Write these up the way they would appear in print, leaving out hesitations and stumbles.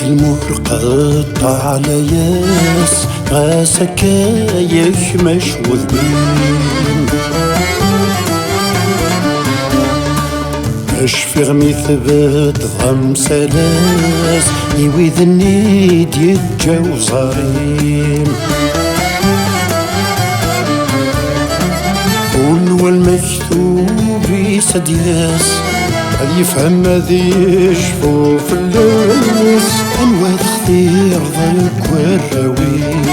المهر قطع على ياس غاسك يخمش وذبين اشفي غمي ثبت ضم سلاس يويذ النيد يتجاو زارين ونوى المكتوب يسدياس هل يفهم ذي يشفو في الليس انوى تختير ذلك والراوين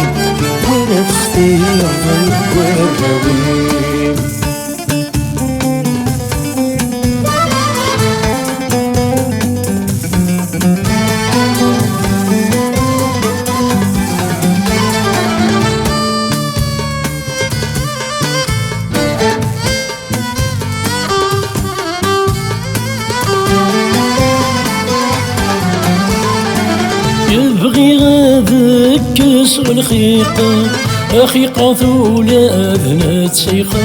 ولا تختير ذلك والراوين يبغي غاذك يسوى الخيقة أخيقة ثولاد سيخا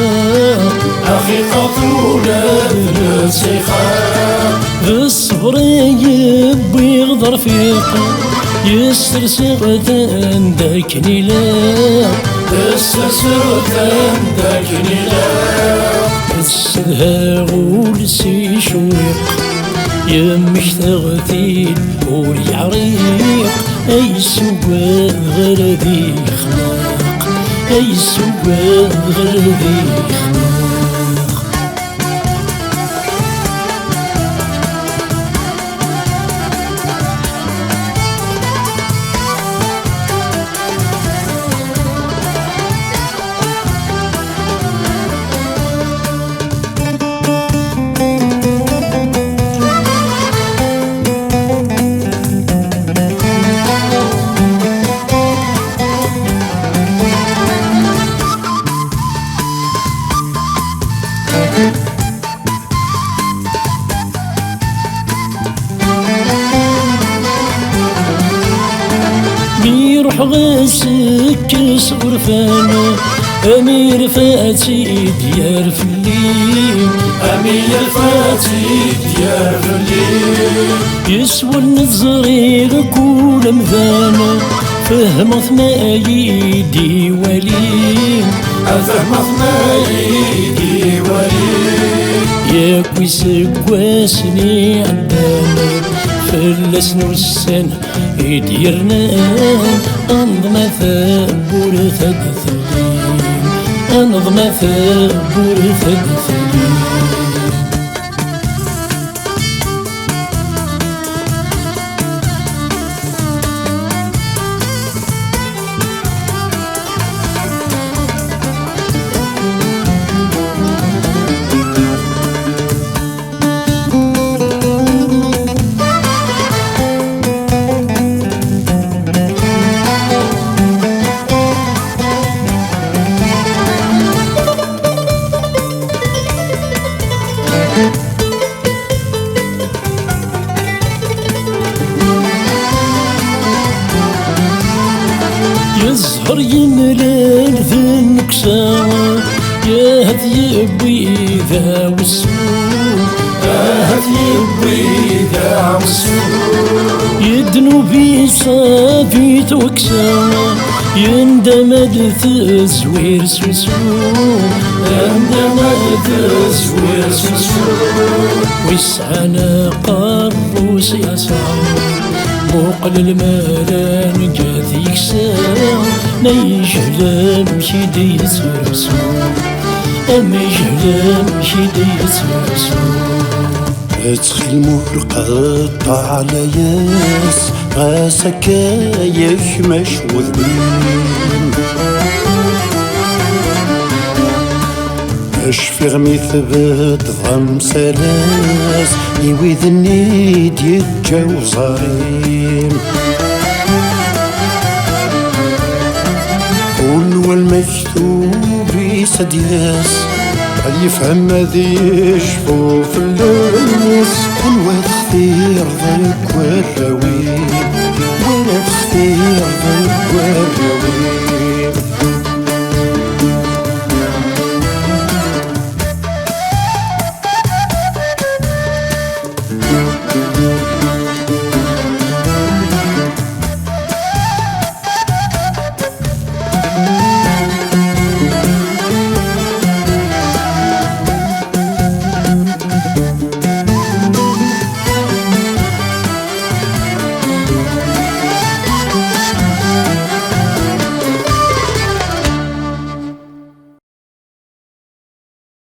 أخيقة ثولاد سيخا بالصبر يبي يغدر فيقة يسترسل ذاك نيلا يسترسل ذاك نيلا السدها غولسي شويق يمك تغثيل واليعريق أي سوى غردي خلاق أي سوى غردي خلاق بيروح غاسك صغرفانا أمير فاتي ديار فليم أمير فاتي ديار فليم يسوى النظريغ كل مذانا فهمت ما يدي ولين فهمت ما يدي ولين يا كويس كواسني عدانا فلسنا والسنة يديرنا أنظم ثابور ثدثلين أنظم ثابور ثدثلين يزهر يملال ذنك سوا يا هد يبي ذا والسوق يا هد يبي ذا والسوق يدنو بي صافي توكسوا يندم التزوير سوسو يندم التزوير سوسو ويسعنا قروس يا صاحبي موقل المالان جاث يكساو نيجلم شيدي يتسرسو أميجلم شيدي يتسرسو ادخل المهر قطع على ياس غاسك يخمش وذبين اشفي غمي ثبت ضم سلاس يويذ النيد يتجاو زارين ونوى المكتوب يسدياس هل يفهم ذي يشفو في الليس انوى تختير ذلك والراوين ولا تختير ذلك والراوين